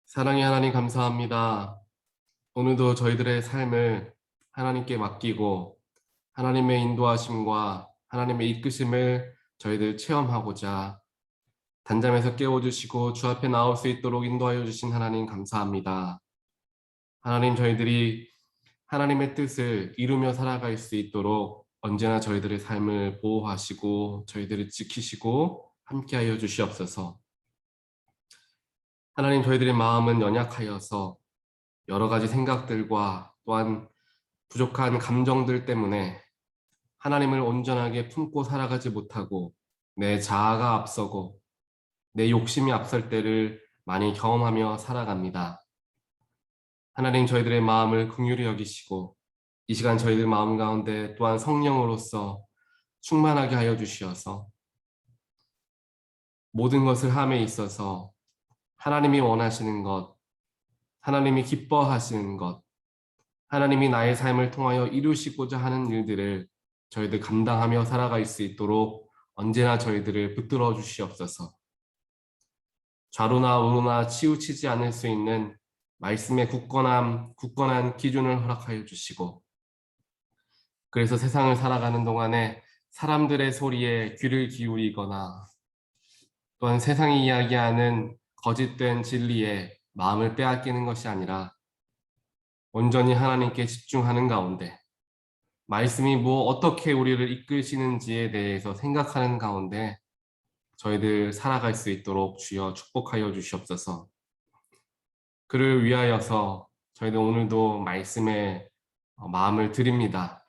사랑의 하나님 감사합니다. 오늘도 저희들의 삶을 하나님께 맡기고 하나님의 인도하심과 하나님의 이끄심을 저희들 체험하고자 단잠에서 깨워주시고 주 앞에 나올 수 있도록 인도하여 주신 하나님 감사합니다. 하나님, 저희들이 하나님의 뜻을 이루며 살아갈 수 있도록 언제나 저희들의 삶을 보호하시고 저희들을 지키시고 함께하여 주시옵소서. 하나님, 저희들의 마음은 연약하여서 여러 가지 생각들과 또한 부족한 감정들 때문에 하나님을 온전하게 품고 살아가지 못하고 내 자아가 앞서고 내 욕심이 앞설 때를 많이 경험하며 살아갑니다. 하나님, 저희들의 마음을 긍휼히 여기시고 이 시간 저희들 마음 가운데 또한 성령으로서 충만하게 하여 주시어서 모든 것을 함에 있어서 하나님이 원하시는 것, 하나님이 기뻐하시는 것, 하나님이 나의 삶을 통하여 이루시고자 하는 일들을 저희들 감당하며 살아갈 수 있도록 언제나 저희들을 붙들어 주시옵소서. 좌로나 우로나 치우치지 않을 수 있는 말씀의 굳건한 기준을 허락하여 주시고, 그래서 세상을 살아가는 동안에 사람들의 소리에 귀를 기울이거나 또한 세상이 이야기하는 거짓된 진리에 마음을 빼앗기는 것이 아니라 온전히 하나님께 집중하는 가운데 말씀이 어떻게 우리를 이끄시는지에 대해서 생각하는 가운데 저희들 살아갈 수 있도록 주여 축복하여 주시옵소서. 그를 위하여서 저희들 오늘도 말씀에 마음을 드립니다.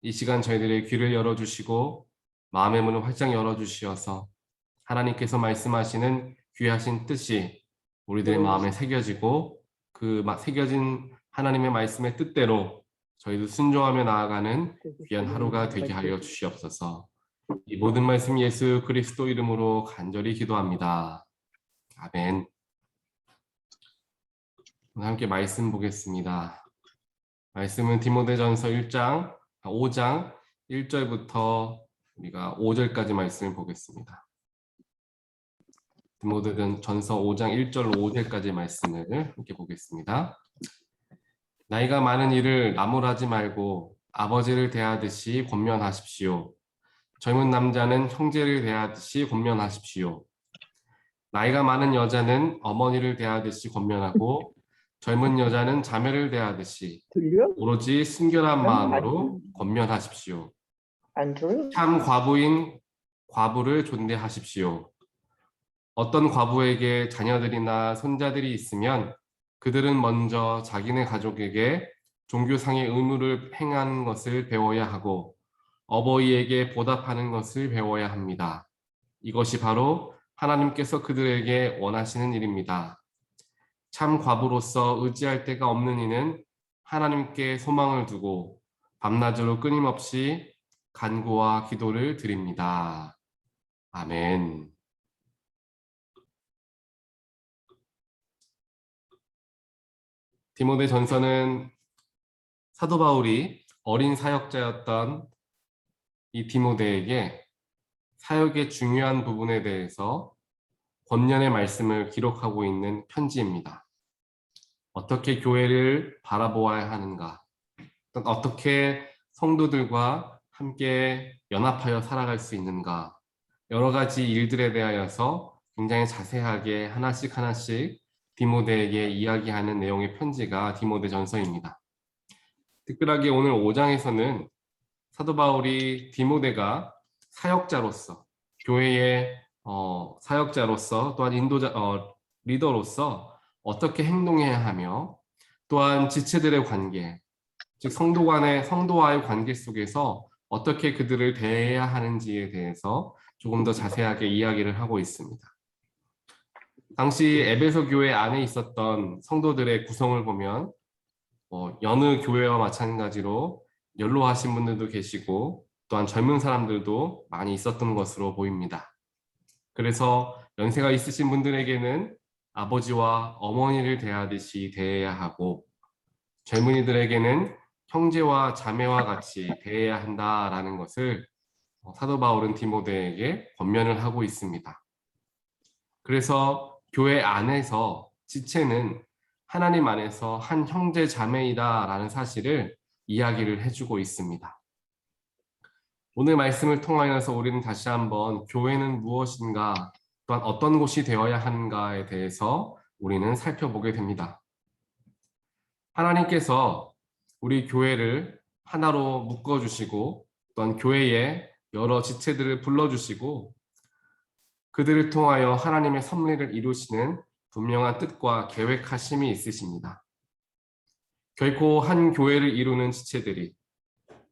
이 시간 저희들의 귀를 열어주시고 마음의 문을 활짝 열어주시어서 하나님께서 말씀하시는 귀하신 뜻이 우리들의 마음에 새겨지고 그 새겨진 하나님의 말씀의 뜻대로 저희도 순종하며 나아가는 귀한 하루가 되게 하여 주시옵소서. 이 모든 말씀 예수 그리스도 이름으로 간절히 기도합니다. 아멘. 오늘 함께 말씀 보겠습니다. 말씀은 디모데전서 5장 1절부터 우리가 5절까지 말씀을 보겠습니다. 디모데전서 5장 1절 5절까지 말씀을 함께 보겠습니다. 나이가 많은 이를 나무라지 말고 아버지를 대하듯이 권면하십시오. 젊은 남자는 형제를 대하듯이 권면하십시오. 나이가 많은 여자는 어머니를 대하듯이 권면하고 젊은 여자는 자매를 대하듯이 오로지 순결한 마음으로 권면하십시오. 참 과부인 과부를 존대하십시오. 어떤 과부에게 자녀들이나 손자들이 있으면 그들은 먼저 자기네 가족에게 종교상의 의무를 행하는 것을 배워야 하고 어버이에게 보답하는 것을 배워야 합니다. 이것이 바로 하나님께서 그들에게 원하시는 일입니다. 참 과부로서 의지할 데가 없는 이는 하나님께 소망을 두고 밤낮으로 끊임없이 간구와 기도를 드립니다. 아멘. 디모데전서는 사도 바울이 어린 사역자였던 이 디모데에게 사역의 중요한 부분에 대해서 권면의 말씀을 기록하고 있는 편지입니다. 어떻게 교회를 바라보아야 하는가, 어떻게 성도들과 함께 연합하여 살아갈 수 있는가, 여러 가지 일들에 대하여서 굉장히 자세하게 하나씩 디모데에게 이야기하는 내용의 편지가 디모데전서입니다. 특별하게 오늘 5장에서는 사도 바울이 디모데가 사역자로서 교회의 사역자로서 또한 리더로서 어떻게 행동해야 하며 또한 지체들의 관계, 즉 성도와의 관계 속에서 어떻게 그들을 대해야 하는지에 대해서 조금 더 자세하게 이야기를 하고 있습니다. 당시 에베소 교회 안에 있었던 성도들의 구성을 보면 여느 교회와 마찬가지로 연로하신 분들도 계시고 또한 젊은 사람들도 많이 있었던 것으로 보입니다. 그래서 연세가 있으신 분들에게는 아버지와 어머니를 대하듯이 대해야 하고 젊은이들에게는 형제와 자매와 같이 대해야 한다라는 것을 사도 바울은 디모데에게 권면을 하고 있습니다. 그래서 교회 안에서 지체는 하나님 안에서 한 형제 자매이다라는 사실을 이야기를 해주고 있습니다. 오늘 말씀을 통하여서 우리는 다시 한번 교회는 무엇인가, 또한 어떤 곳이 되어야 하는가에 대해서 우리는 살펴보게 됩니다. 하나님께서 우리 교회를 하나로 묶어주시고 또한 교회에 여러 지체들을 불러주시고 그들을 통하여 하나님의 섭리를 이루시는 분명한 뜻과 계획하심이 있으십니다. 결코 한 교회를 이루는 지체들이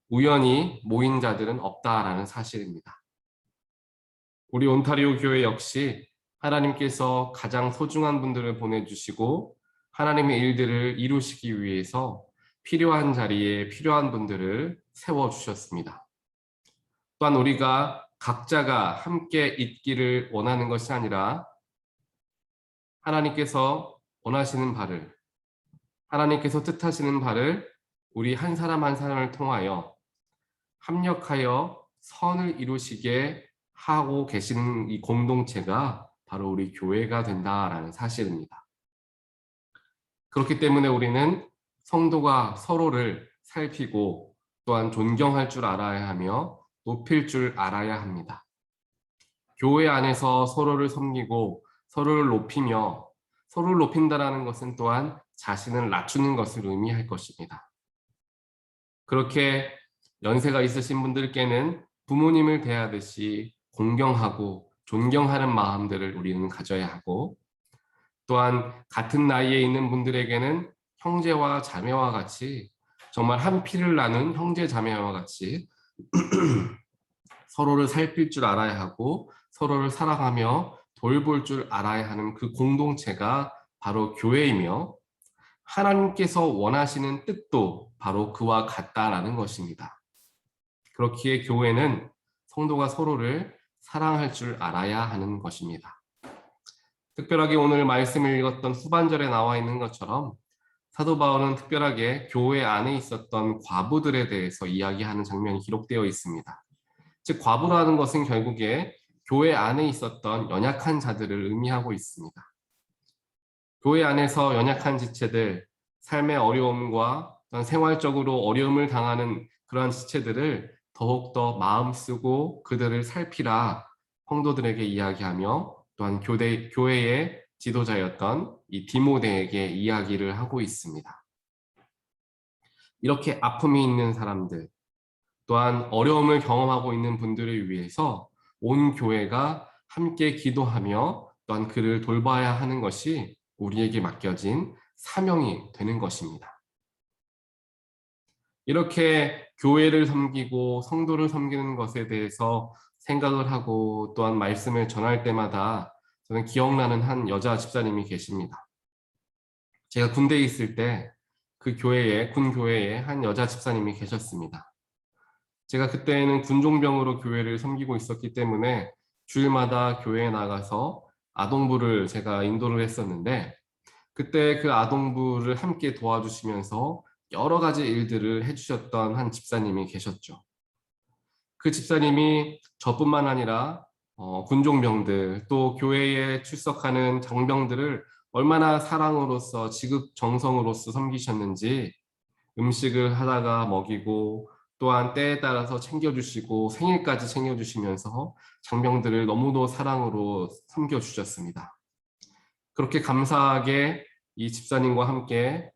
우연히 모인 자들은 없다라는 사실입니다. 우리 온타리오 교회 역시 하나님께서 가장 소중한 분들을 보내주시고 하나님의 일들을 이루시기 위해서 필요한 자리에 필요한 분들을 세워주셨습니다. 또한 우리가 각자가 함께 있기를 원하는 것이 아니라 하나님께서 원하시는 바를, 하나님께서 뜻하시는 바를 우리 한 사람 한 사람을 통하여 합력하여 선을 이루시게 하고 계시는 이 공동체가 바로 우리 교회가 된다라는 사실입니다. 그렇기 때문에 우리는 성도가 서로를 살피고 또한 존경할 줄 알아야 하며 높일 줄 알아야 합니다. 교회 안에서 서로를 섬기고 서로를 높이며 서로를 높인다라는 것은 또한 자신을 낮추는 것을 의미할 것입니다. 그렇게 연세가 있으신 분들께는 부모님을 대하듯이 공경하고 존경하는 마음들을 우리는 가져야 하고 또한 같은 나이에 있는 분들에게는 형제와 자매와 같이 정말 한 피를 나눈 형제 자매와 같이 서로를 살필 줄 알아야 하고 서로를 사랑하며 돌볼 줄 알아야 하는 그 공동체가 바로 교회이며 하나님께서 원하시는 뜻도 바로 그와 같다라는 것입니다. 그렇기에 교회는 성도가 서로를 사랑할 줄 알아야 하는 것입니다. 특별하게 오늘 말씀을 읽었던 후반절에 나와 있는 것처럼 사도 바울은 특별하게 교회 안에 있었던 과부들에 대해서 이야기하는 장면이 기록되어 있습니다. 즉 과부라는 것은 결국에 교회 안에 있었던 연약한 자들을 의미하고 있습니다. 교회 안에서 연약한 지체들, 삶의 어려움과 생활적으로 어려움을 당하는 그러한 지체들을 더욱더 마음 쓰고 그들을 살피라 성도들에게 이야기하며 또한 교회의 지도자였던 이 디모데에게 이야기를 하고 있습니다. 이렇게 아픔이 있는 사람들, 또한 어려움을 경험하고 있는 분들을 위해서 온 교회가 함께 기도하며 또한 그를 돌봐야 하는 것이 우리에게 맡겨진 사명이 되는 것입니다. 이렇게 교회를 섬기고 성도를 섬기는 것에 대해서 생각을 하고 또한 말씀을 전할 때마다 저는 기억나는 한 여자 집사님이 계십니다. 제가 군대에 있을 때 그 교회에, 군 교회에 한 여자 집사님이 계셨습니다. 제가 그때는 군종병으로 교회를 섬기고 있었기 때문에 주일마다 교회에 나가서 아동부를 제가 인도를 했었는데 그때 그 아동부를 함께 도와주시면서 여러 가지 일들을 해주셨던 한 집사님이 계셨죠. 그 집사님이 저뿐만 아니라 군종병들 또 교회에 출석하는 장병들을 얼마나 사랑으로서 지극정성으로서 섬기셨는지 음식을 하다가 먹이고 또한 때에 따라서 챙겨주시고 생일까지 챙겨주시면서 장병들을 너무도 사랑으로 섬겨주셨습니다. 그렇게 감사하게 이 집사님과 함께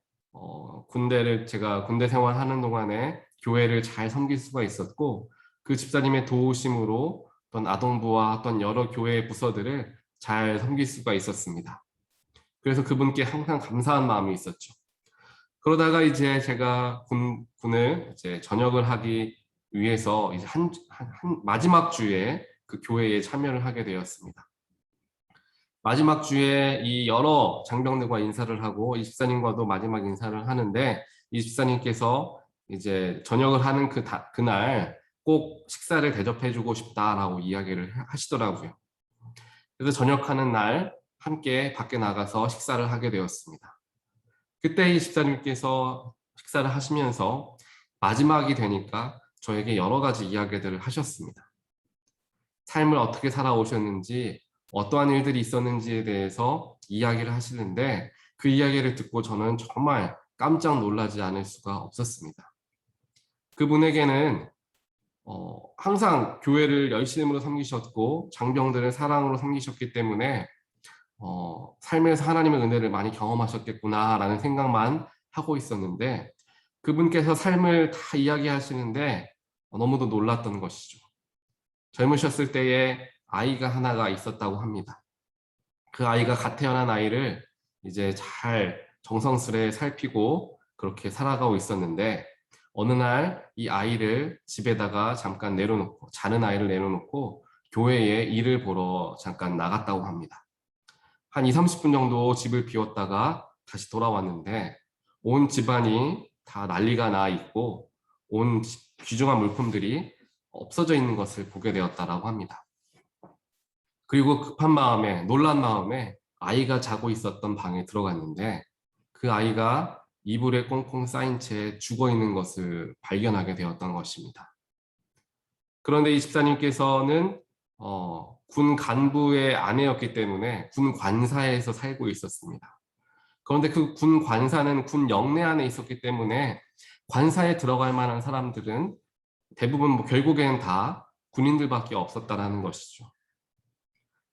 제가 군대 생활하는 동안에 교회를 잘 섬길 수가 있었고 그 집사님의 도우심으로 어떤 아동부와 어떤 여러 교회의 부서들을 잘 섬길 수가 있었습니다. 그래서 그분께 항상 감사한 마음이 있었죠. 그러다가 이제 제가 군을 이제 전역을 하기 위해서 이제 한 마지막 주에 그 교회에 참여를 하게 되었습니다. 마지막 주에 이 여러 장병들과 인사를 하고 이 집사님과도 마지막 인사를 하는데 이 집사님께서 이제 전역을 하는 그날 꼭 식사를 대접해주고 싶다라고 이야기를 하시더라고요. 그래서 전역하는 날 함께 밖에 나가서 식사를 하게 되었습니다. 그때 이 집사님께서 식사를 하시면서 마지막이 되니까 저에게 여러 가지 이야기들을 하셨습니다. 삶을 어떻게 살아오셨는지, 어떠한 일들이 있었는지에 대해서 이야기를 하시는데 그 이야기를 듣고 저는 정말 깜짝 놀라지 않을 수가 없었습니다. 그분에게는 항상 교회를 열심으로 섬기셨고 장병들을 사랑으로 섬기셨기 때문에 삶에서 하나님의 은혜를 많이 경험하셨겠구나라는 생각만 하고 있었는데 그분께서 삶을 다 이야기하시는데 너무도 놀랐던 것이죠. 젊으셨을 때에 아이가 하나가 있었다고 합니다. 그 아이가 갓 태어난 아이를 이제 잘 정성스레 살피고 그렇게 살아가고 있었는데 어느 날 이 아이를 집에다가 잠깐 내려놓고 자는 아이를 내려놓고 교회에 일을 보러 잠깐 나갔다고 합니다. 한 2, 30분 정도 집을 비웠다가 다시 돌아왔는데 온 집안이 다 난리가 나 있고 온 귀중한 물품들이 없어져 있는 것을 보게 되었다라고 합니다. 그리고 급한 마음에 놀란 마음에 아이가 자고 있었던 방에 들어갔는데 그 아이가 이불에 꽁꽁 쌓인 채 죽어 있는 것을 발견하게 되었던 것입니다. 그런데 이 집사님께서는 군 간부의 아내였기 때문에 군 관사에서 살고 있었습니다. 그런데 그 군 관사는 군 영내 안에 있었기 때문에 관사에 들어갈 만한 사람들은 대부분 결국에는 다 군인들밖에 없었다라는 것이죠.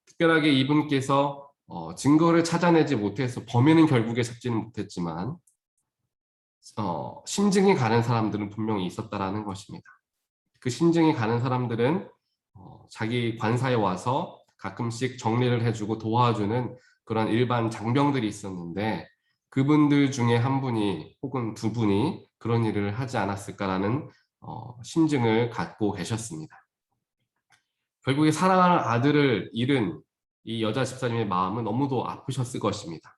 특별하게 이분께서 증거를 찾아내지 못해서 범인은 결국에 잡지는 못했지만 심증이 가는 사람들은 분명히 있었다라는 것입니다. 그 심증이 가는 사람들은 자기 관사에 와서 가끔씩 정리를 해주고 도와주는 그런 일반 장병들이 있었는데 그분들 중에 한 분이 혹은 두 분이 그런 일을 하지 않았을까라는 심증을 갖고 계셨습니다. 결국에 사랑하는 아들을 잃은 이 여자 집사님의 마음은 너무도 아프셨을 것입니다.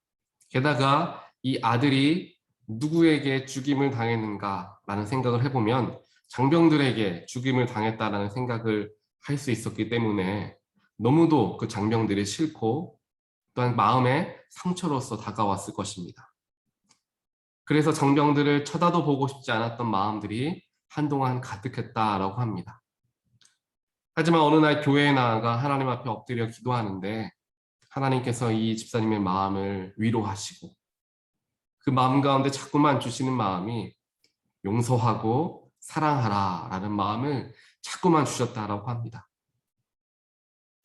게다가 이 아들이 누구에게 죽임을 당했는가라는 생각을 해보면 장병들에게 죽임을 당했다라는 생각을 할 수 있었기 때문에 너무도 그 장병들이 싫고 또한 마음의 상처로서 다가왔을 것입니다. 그래서 장병들을 쳐다도 보고 싶지 않았던 마음들이 한동안 가득했다라고 합니다. 하지만 어느 날 교회에 나아가 하나님 앞에 엎드려 기도하는데 하나님께서 이 집사님의 마음을 위로하시고 그 마음 가운데 자꾸만 주시는 마음이 용서하고 사랑하라라는 마음을 자꾸만 주셨다라고 합니다.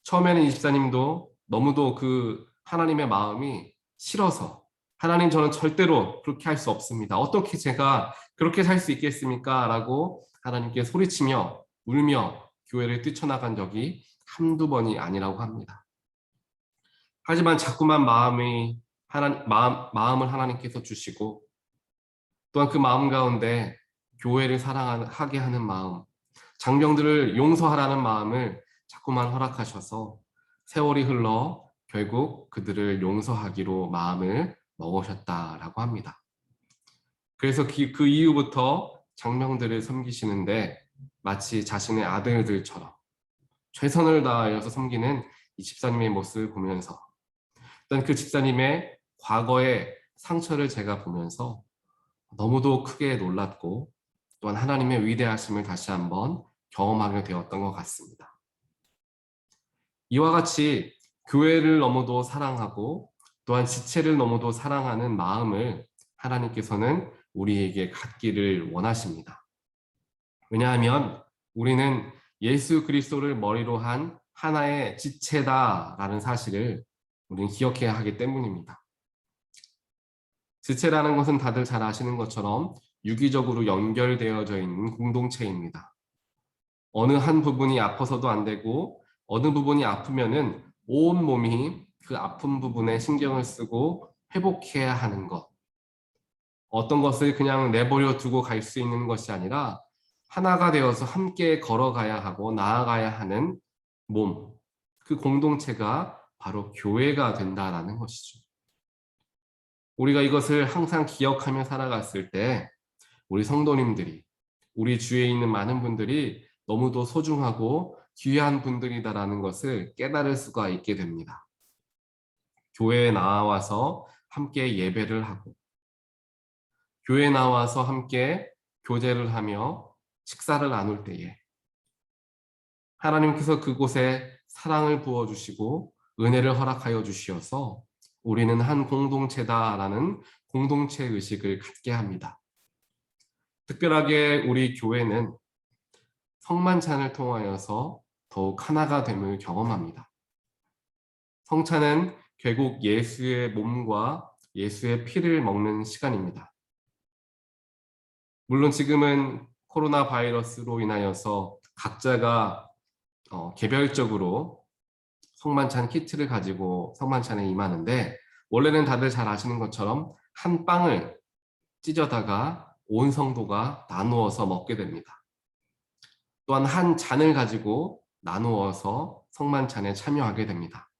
처음에는 이 집사님도 너무도 그 하나님의 마음이 싫어서 하나님 저는 절대로 그렇게 할 수 없습니다. 어떻게 제가 그렇게 살 수 있겠습니까? 라고 하나님께 소리치며 울며 교회를 뛰쳐나간 적이 한두 번이 아니라고 합니다. 하지만 자꾸만 마음을 하나님께서 주시고 또한 그 마음 가운데 교회를 사랑하게 하는 마음, 장병들을 용서하라는 마음을 자꾸만 허락하셔서 세월이 흘러 결국 그들을 용서하기로 마음을 먹으셨다라고 합니다. 그래서 그 이후부터 장병들을 섬기시는데 마치 자신의 아들들처럼 최선을 다하여서 섬기는 이 집사님의 모습을 보면서 일단 그 집사님의 과거의 상처를 제가 보면서 너무도 크게 놀랐고 또한 하나님의 위대하심을 다시 한번 경험하게 되었던 것 같습니다. 이와 같이 교회를 너무도 사랑하고 또한 지체를 너무도 사랑하는 마음을 하나님께서는 우리에게 갖기를 원하십니다. 왜냐하면 우리는 예수 그리스도를 머리로 한 하나의 지체다라는 사실을 우리는 기억해야 하기 때문입니다. 지체라는 것은 다들 잘 아시는 것처럼 유기적으로 연결되어져 있는 공동체입니다. 어느 한 부분이 아파서도 안 되고 어느 부분이 아프면은 온 몸이 그 아픈 부분에 신경을 쓰고 회복해야 하는 것. 어떤 것을 그냥 내버려 두고 갈 수 있는 것이 아니라 하나가 되어서 함께 걸어가야 하고 나아가야 하는 몸. 그 공동체가 바로 교회가 된다라는 것이죠. 우리가 이것을 항상 기억하며 살아갔을 때 우리 성도님들이 우리 주위에 있는 많은 분들이 너무도 소중하고 귀한 분들이다라는 것을 깨달을 수가 있게 됩니다. 교회에 나와서 함께 예배를 하고 교회에 나와서 함께 교제를 하며 식사를 나눌 때에 하나님께서 그곳에 사랑을 부어주시고 은혜를 허락하여 주시어서 우리는 한 공동체다라는 공동체 의식을 갖게 합니다. 특별하게 우리 교회는 성만찬을 통하여서 더욱 하나가 됨을 경험합니다. 성찬은 결국 예수의 몸과 예수의 피를 먹는 시간입니다. 물론 지금은 코로나 바이러스로 인하여서 각자가 개별적으로 성만찬 키트를 가지고 성만찬에 임하는데, 원래는 다들 잘 아시는 것처럼 한 빵을 찢어다가 온 성도가 나누어서 먹게 됩니다. 또한 한 잔을 가지고 나누어서 성만찬에 참여하게 됩니다.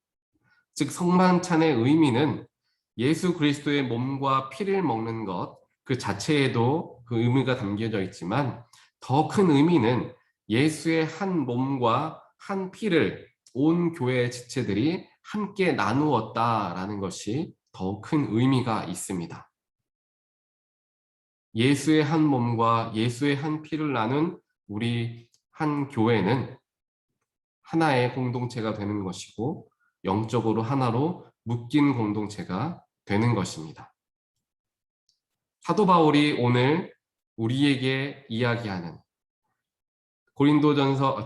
즉 성만찬의 의미는 예수 그리스도의 몸과 피를 먹는 것 그 자체에도 그 의미가 담겨져 있지만, 더 큰 의미는 예수의 한 몸과 한 피를 온 교회의 지체들이 함께 나누었다라는 것이 더 큰 의미가 있습니다. 예수의 한 몸과 예수의 한 피를 나눈 우리 한 교회는 하나의 공동체가 되는 것이고, 영적으로 하나로 묶인 공동체가 되는 것입니다. 사도 바울이 오늘 우리에게 이야기하는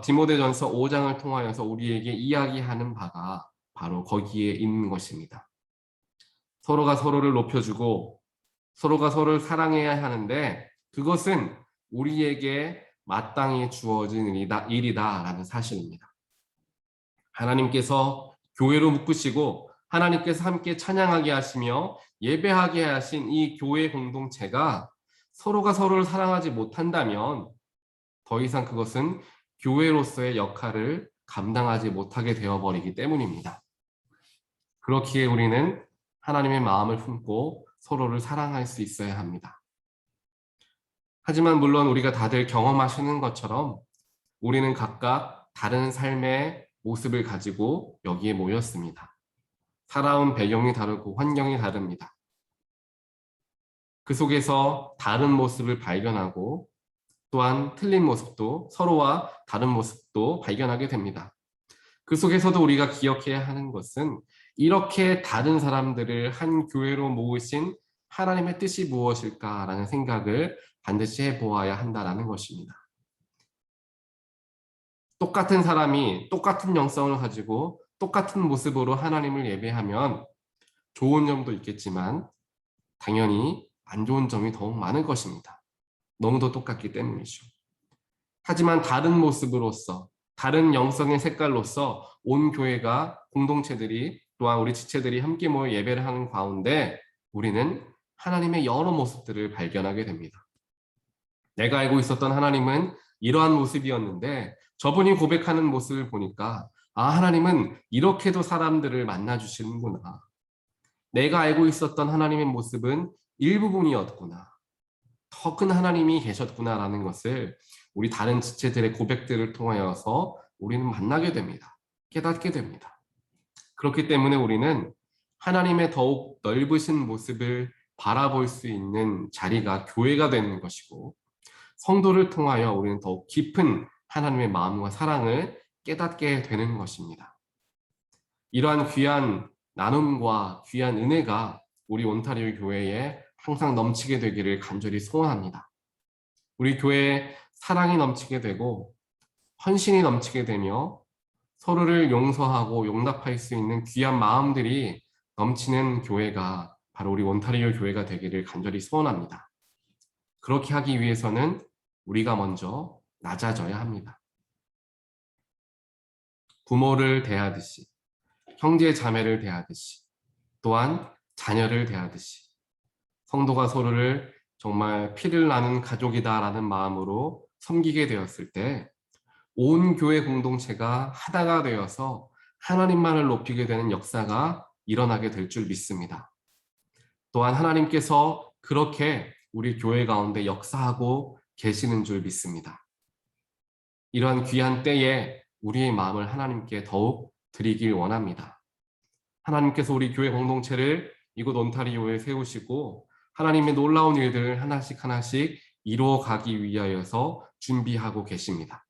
디모데전서 5장을 통하여서 우리에게 이야기하는 바가 바로 거기에 있는 것입니다. 서로가 서로를 높여주고 서로가 서로를 사랑해야 하는데, 그것은 우리에게 마땅히 주어진 일이다라는 사실입니다. 하나님께서 교회로 묶으시고 하나님께서 함께 찬양하게 하시며 예배하게 하신 이 교회 공동체가 서로가 서로를 사랑하지 못한다면 더 이상 그것은 교회로서의 역할을 감당하지 못하게 되어버리기 때문입니다. 그렇기에 우리는 하나님의 마음을 품고 서로를 사랑할 수 있어야 합니다. 하지만 물론 우리가 다들 경험하시는 것처럼 우리는 각각 다른 삶의 모습을 가지고 여기에 모였습니다. 살아온 배경이 다르고 환경이 다릅니다. 그 속에서 다른 모습을 발견하고 또한 틀린 모습도, 서로와 다른 모습도 발견하게 됩니다. 그 속에서도 우리가 기억해야 하는 것은 이렇게 다른 사람들을 한 교회로 모으신 하나님의 뜻이 무엇일까라는 생각을 반드시 해보아야 한다는 것입니다. 똑같은 사람이 똑같은 영성을 가지고 똑같은 모습으로 하나님을 예배하면 좋은 점도 있겠지만 당연히 안 좋은 점이 더욱 많을 것입니다. 너무도 똑같기 때문이죠. 하지만 다른 모습으로서, 다른 영성의 색깔로서 온 교회가, 공동체들이, 또한 우리 지체들이 함께 모여 예배를 하는 가운데 우리는 하나님의 여러 모습들을 발견하게 됩니다. 내가 알고 있었던 하나님은 이러한 모습이었는데 저분이 고백하는 모습을 보니까 하나님은 이렇게도 사람들을 만나주시는구나. 내가 알고 있었던 하나님의 모습은 일부분이었구나. 더 큰 하나님이 계셨구나라는 것을 우리 다른 지체들의 고백들을 통하여서 우리는 만나게 됩니다. 깨닫게 됩니다. 그렇기 때문에 우리는 하나님의 더욱 넓으신 모습을 바라볼 수 있는 자리가 교회가 되는 것이고, 성도를 통하여 우리는 더욱 깊은 하나님의 마음과 사랑을 깨닫게 되는 것입니다. 이러한 귀한 나눔과 귀한 은혜가 우리 온타리오 교회에 항상 넘치게 되기를 간절히 소원합니다. 우리 교회에 사랑이 넘치게 되고 헌신이 넘치게 되며 서로를 용서하고 용납할 수 있는 귀한 마음들이 넘치는 교회가 바로 우리 온타리오 교회가 되기를 간절히 소원합니다. 그렇게 하기 위해서는 우리가 먼저 낮아져야 합니다. 부모를 대하듯이, 형제 자매를 대하듯이, 또한 자녀를 대하듯이 성도가 서로를 정말 피를 나눈 가족이다라는 마음으로 섬기게 되었을 때 온 교회 공동체가 하나가 되어서 하나님만을 높이게 되는 역사가 일어나게 될 줄 믿습니다. 또한 하나님께서 그렇게 우리 교회 가운데 역사하고 계시는 줄 믿습니다. 이러한 귀한 때에 우리의 마음을 하나님께 더욱 드리길 원합니다. 하나님께서 우리 교회 공동체를 이곳 온타리오에 세우시고 하나님의 놀라운 일들을 하나씩 하나씩 이루어가기 위하여서 준비하고 계십니다.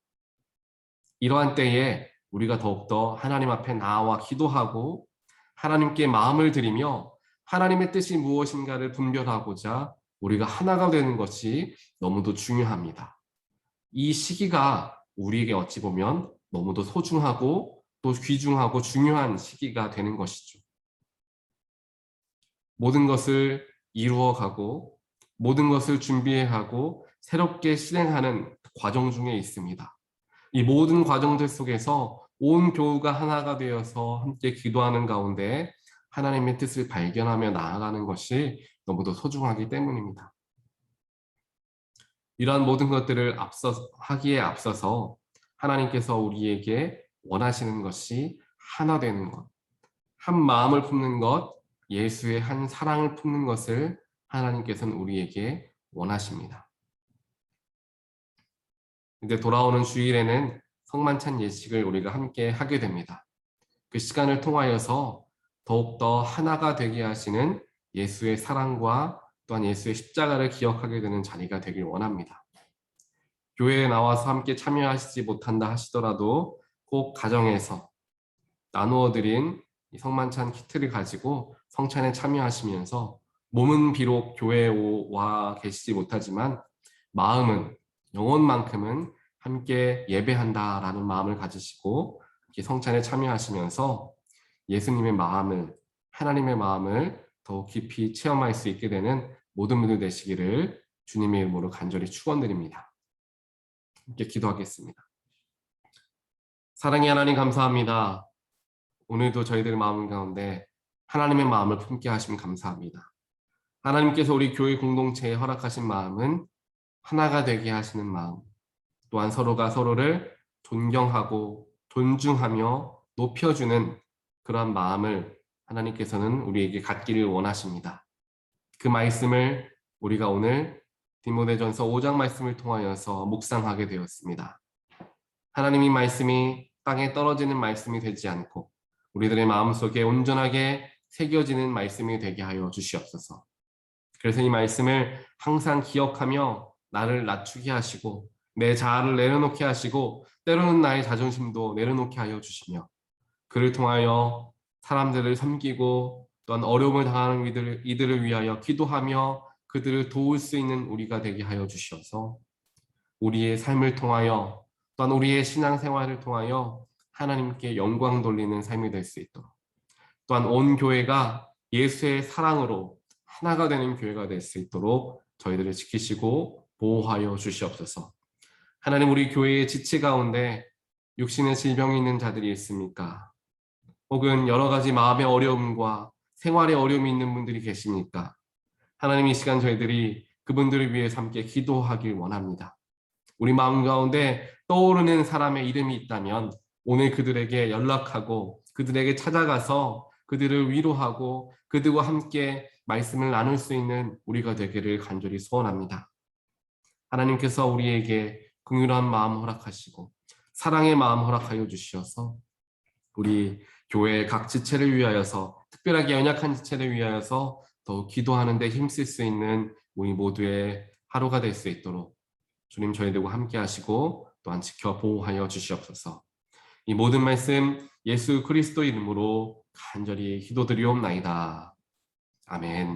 이러한 때에 우리가 더욱더 하나님 앞에 나와 기도하고 하나님께 마음을 드리며 하나님의 뜻이 무엇인가를 분별하고자 우리가 하나가 되는 것이 너무도 중요합니다. 이 시기가 우리에게 어찌 보면 너무도 소중하고 또 귀중하고 중요한 시기가 되는 것이죠. 모든 것을 이루어가고 모든 것을 준비하고 새롭게 실행하는 과정 중에 있습니다. 이 모든 과정들 속에서 온 교우가 하나가 되어서 함께 기도하는 가운데 하나님의 뜻을 발견하며 나아가는 것이 너무도 소중하기 때문입니다. 이러한 모든 것들을 하기에 앞서서 하나님께서 우리에게 원하시는 것이 하나 되는 것, 한 마음을 품는 것, 예수의 한 사랑을 품는 것을 하나님께서는 우리에게 원하십니다. 이제 돌아오는 주일에는 성만찬 예식을 우리가 함께 하게 됩니다. 그 시간을 통하여서 더욱더 하나가 되게 하시는 예수의 사랑과 또한 예수의 십자가를 기억하게 되는 자리가 되길 원합니다. 교회에 나와서 함께 참여하시지 못한다 하시더라도 꼭 가정에서 나누어 드린 성만찬 키트를 가지고 성찬에 참여하시면서 몸은 비록 교회에 와 계시지 못하지만 마음은 영혼만큼은 함께 예배한다라는 마음을 가지시고 성찬에 참여하시면서 예수님의 마음을 하나님의 마음을 더 깊이 체험할 수 있게 되는 모든 분들 되시기를 주님의 이름으로 간절히 축원드립니다. 함께 기도하겠습니다. 사랑의 하나님 감사합니다. 오늘도 저희들 마음 가운데 하나님의 마음을 품게 하시면 감사합니다. 하나님께서 우리 교회 공동체에 허락하신 마음은 하나가 되게 하시는 마음, 또한 서로가 서로를 존경하고 존중하며 높여주는 그러한 마음을 하나님께서는 우리에게 갖기를 원하십니다. 그 말씀을 우리가 오늘 디모데전서 5장 말씀을 통하여서 묵상하게 되었습니다. 하나님의 말씀이 땅에 떨어지는 말씀이 되지 않고 우리들의 마음속에 온전하게 새겨지는 말씀이 되게 하여 주시옵소서. 그래서 이 말씀을 항상 기억하며 나를 낮추게 하시고 내 자아를 내려놓게 하시고 때로는 나의 자존심도 내려놓게 하여 주시며 그를 통하여 사람들을 섬기고 또한 어려움을 당하는 이들을 위하여 기도하며 그들을 도울 수 있는 우리가 되게 하여 주시어서 우리의 삶을 통하여 또한 우리의 신앙생활을 통하여 하나님께 영광 돌리는 삶이 될 수 있도록 또한 온 교회가 예수의 사랑으로 하나가 되는 교회가 될 수 있도록 저희들을 지키시고 보호하여 주시옵소서. 하나님 우리 교회의 지체 가운데 육신의 질병이 있는 자들이 있습니까? 혹은 여러 가지 마음의 어려움과 생활의 어려움이 있는 분들이 계십니까? 하나님 이 시간 저희들이 그분들을 위해서 함께 기도하길 원합니다. 우리 마음 가운데 떠오르는 사람의 이름이 있다면 오늘 그들에게 연락하고 그들에게 찾아가서 그들을 위로하고 그들과 함께 말씀을 나눌 수 있는 우리가 되기를 간절히 소원합니다. 하나님께서 우리에게 긍휼한 마음 허락하시고 사랑의 마음 허락하여 주시어서 우리 교회 각 지체를 위하여서 특별하게 연약한 지체를 위하여서 더욱 기도하는 데 힘쓸 수 있는 우리 모두의 하루가 될 수 있도록 주님 저희들과 함께 하시고 또한 지켜 보호하여 주시옵소서. 이 모든 말씀 예수 그리스도 이름으로 간절히 기도드리옵나이다. 아멘.